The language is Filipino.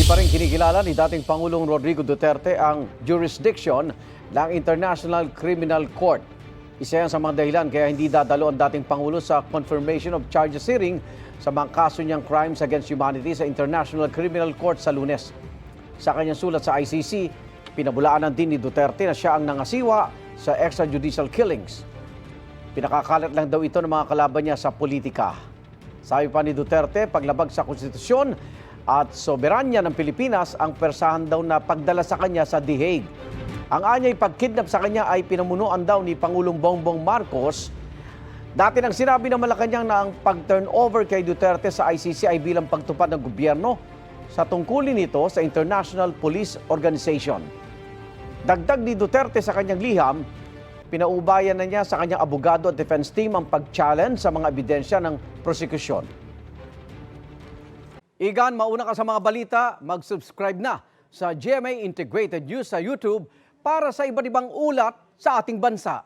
Hindi pa rin kinikilala ni dating Pangulong Rodrigo Duterte ang jurisdiction ng International Criminal Court. Isa yan sa mga dahilan kaya hindi dadalo ang dating Pangulo sa confirmation of charges hearing sa mga kaso niyang crimes against humanity sa International Criminal Court sa Lunes. Sa kanyang sulat sa ICC, pinabulaanan din ni Duterte na siya ang nangasiwa sa extrajudicial killings. Pinakakalat lang daw ito ng mga kalaban niya sa politika. Sabi pa ni Duterte, paglabag sa konstitusyon at soberanya ng Pilipinas ang persahan daw na pagdala sa kanya sa The Hague. Ang anyay pagkidnap sa kanya ay pinamunuan daw ni Pangulong Bongbong Marcos. Dati nang sinabi ng Malacanang na ang pag-turnover kay Duterte sa ICC ay bilang pagtupad ng gobyerno sa tungkulin nito sa International Police Organization. Dagdag ni Duterte sa kanyang liham, pinaubayan na niya sa kanyang abogado at defense team ang pag-challenge sa mga ebidensya ng prosekusyon. Igan, mauna ka sa mga balita, mag-subscribe na sa GMA Integrated News sa YouTube para sa iba't ibang ulat sa ating bansa.